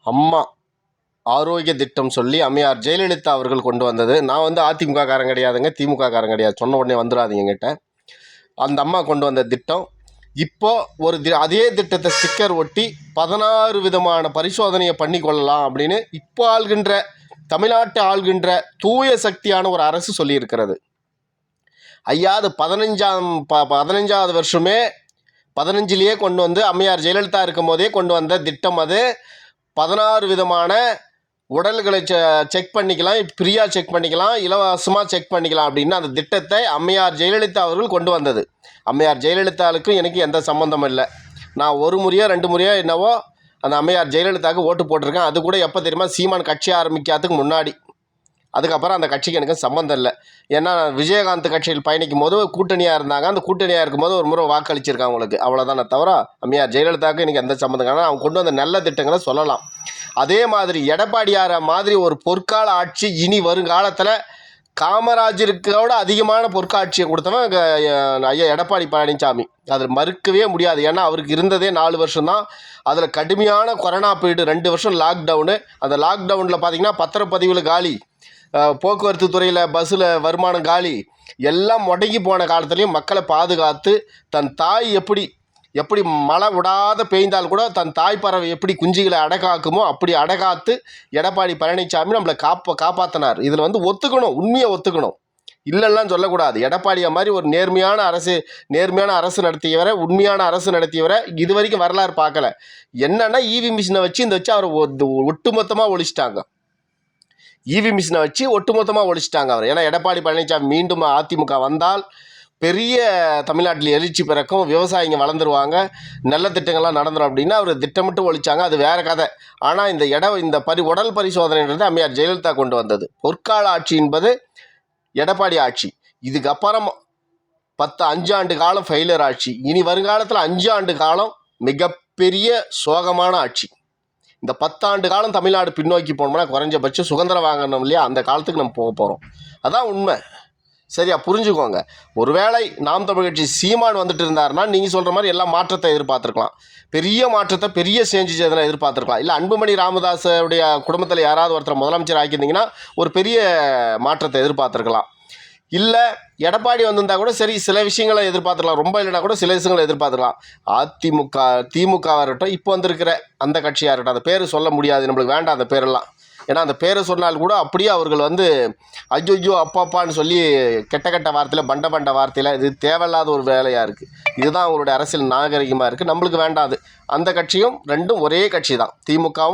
அம்மா ஆரோக்கிய திட்டம் சொல்லி அம்மையார் ஜெயலலிதா அவர்கள் கொண்டு வந்தது. நான் வந்து அதிமுக காரன் கிடையாதுங்க, திமுக காரன் கிடையாது. சொன்ன உடனே வந்துடாதீங்க என்கிட்ட. அந்த அம்மா கொண்டு வந்த திட்டம் இப்போ அதே திட்டத்தை ஸ்டிக்கர் ஒட்டி 16 விதமான பரிசோதனையை பண்ணி கொள்ளலாம் அப்படின்னு இப்போ தமிழ்நாட்டை ஆள்கின்ற தூய சக்தியான ஒரு அரசு சொல்லியிருக்கிறது. ஐயா, அது 15வது வருஷமே 15லேயே கொண்டு வந்து அம்மையார் ஜெயலலிதா இருக்கும் போதே கொண்டு வந்த திட்டம் அது. 16 விதமான உடல்களை செக் பண்ணிக்கலாம், ஃப்ரீயாக செக் பண்ணிக்கலாம், இலவசமாக செக் பண்ணிக்கலாம் அப்படின்னு அந்த திட்டத்தை அம்மையார் ஜெயலலிதா அவர்கள் கொண்டு வந்தது. அம்மையார் ஜெயலலிதாவுக்கும் எனக்கு எந்த சம்மந்தமும் இல்லை. நான் ஒரு முறையோ 2 முறையோ என்னவோ அந்த அம்மையார் ஜெயலலிதாவுக்கு ஓட்டு போட்டிருக்கேன். அது கூட எப்போ தெரியுமா? சீமான் கட்சி ஆரம்பிக்காததுக்கு முன்னாடி. அதுக்கப்புறம் அந்த கட்சிக்கு எனக்கு சம்மந்தம் இல்லை. ஏன்னா விஜயகாந்த் கட்சியில் பயணிக்கும் போது கூட்டணியாக இருந்தாங்க. அந்த கூட்டணியாக இருக்கும்போது ஒரு முறை வாக்களிச்சிருக்காங்க அவங்களுக்கு, அவ்வளோதானே தவிர அம்மையார் ஜெயலலிதாவுக்கு எனக்கு எந்த சம்மந்தம். ஆனால் அவங்க கொண்டு வந்த நல்ல திட்டங்களை சொல்லலாம். அதே மாதிரி எடப்பாடியாரை மாதிரி ஒரு பொற்கால ஆட்சி இனி வருங்காலத்தில் காமராஜருக்கோட அதிகமான பொற்காட்சியை கொடுத்தவன் ஐயா எடப்பாடி பழனிசாமி. அதில் மறுக்கவே முடியாது. ஏன்னா அவருக்கு இருந்ததே 4 வருஷம்தான். அதில் கடுமையான கொரோனா பீரியடு, 2 வருஷம் லாக்டவுனு. அந்த லாக்டவுனில் பார்த்திங்கன்னா பத்திரப்பதிவில் காலி, போக்குவரத்து துறையில் பஸ்ஸில் வருமானம் காலி, எல்லாம் முடங்கி போன காலத்துலேயும் மக்களை பாதுகாத்து தன் தாய் எப்படி மழை விடாத பெய்ந்தால் கூட தன் தாய் பறவை எப்படி குஞ்சுகளை அடக்காக்குமோ அப்படி அடக்காத்து எடப்பாடி பழனிசாமி நம்மளை காப்பாற்றினார். இதில் வந்து ஒத்துக்கணும், உண்மையை ஒத்துக்கணும், இல்லைலாம் சொல்லக்கூடாது. எடப்பாடியை மாதிரி ஒரு நேர்மையான அரசு நடத்தியவரை, உண்மையான அரசு நடத்தியவரை இது வரைக்கும் வரலாறு பார்க்கல. என்னென்னா ஈவி மிஷினை வச்சு அவரை ஒட்டுமொத்தமாக ஒழிச்சிட்டாங்க. ஈவி மிஷினை வச்சு ஒட்டுமொத்தமாக ஒழிச்சிட்டாங்க அவர். ஏன்னா எடப்பாடி பழனிசாமி மீண்டும் அதிமுக வந்தால் பெரிய தமிழ்நாட்டில் எழுச்சி பிறக்கும், விவசாயிங்க வளர்ந்துருவாங்க, நல்ல திட்டங்கள்லாம் நடந்துடும் அப்படின்னு அவர் திட்டமிட்டு ஒழிச்சாங்க. அது வேறு கதை. ஆனால் இந்த உடல் பரிசோதனைன்றது அம்மையார் ஜெயலலிதா கொண்டு வந்தது. பொற்கால ஆட்சி என்பது எடப்பாடி ஆட்சி. இதுக்கப்புறம் 5 ஆண்டு காலம் ஃபெயிலியர் ஆட்சி. இனி வருங்காலத்தில் 5 ஆண்டு காலம் மிகப்பெரிய சோகமான ஆட்சி. இந்த 10 ஆண்டு காலம் தமிழ்நாடு பின்னோக்கி போனோம்னா குறைஞ்சபட்சம் சுதந்திரம் வாங்கணும் இல்லையா, அந்த காலத்துக்கு நம்ம போக போகிறோம். அதான் உண்மை. சரியா புரிஞ்சுக்கோங்க. ஒருவேளை நாம் தமிழ் கட்சி சீமான் வந்துட்டு இருந்தாருன்னா நீங்கள் சொல்கிற மாதிரி எல்லாம் மாற்றத்தை எதிர்பார்த்துருக்கலாம். பெரிய மாற்றத்தை, பெரிய சேஞ்சஸ் எதனா எதிர்பார்த்துருக்கலாம். இல்லை அன்புமணி ராமதாஸுடைய குடும்பத்தில் யாராவது ஒருத்தர் முதலமைச்சர் ஆக்கியிருந்தீங்கன்னா ஒரு பெரிய மாற்றத்தை எதிர்பார்த்துருக்கலாம். இல்லை எடப்பாடி வந்திருந்தால் கூட சரி, சில விஷயங்களை எதிர்பார்த்துக்கலாம். ரொம்ப இல்லைனா கூட சில விஷயங்களை எதிர்பார்த்துக்கலாம். திமுகவாக இருக்கட்டும், இப்போ வந்திருக்கிற அந்த கட்சியாக இருக்கட்டும், அந்த பேர் சொல்ல முடியாது, நம்மளுக்கு வேண்டாம் அந்த பேரெல்லாம். ஏன்னா அந்த பேரை சொன்னால் கூட அப்படியே அவர்கள் வந்து ஐயோ அப்பாப்பான்னு சொல்லி கெட்ட வார்த்தையில் பண்ட வார்த்தையில் இது தேவையில்லாத ஒரு வேலையாக இருக்குது. இதுதான் அவங்களுடைய அரசியல் நாகரிகமாக இருக்குது. நம்மளுக்கு வேண்டாது. அந்த கட்சியும் ரெண்டும் ஒரே கட்சி தான், திமுகவும்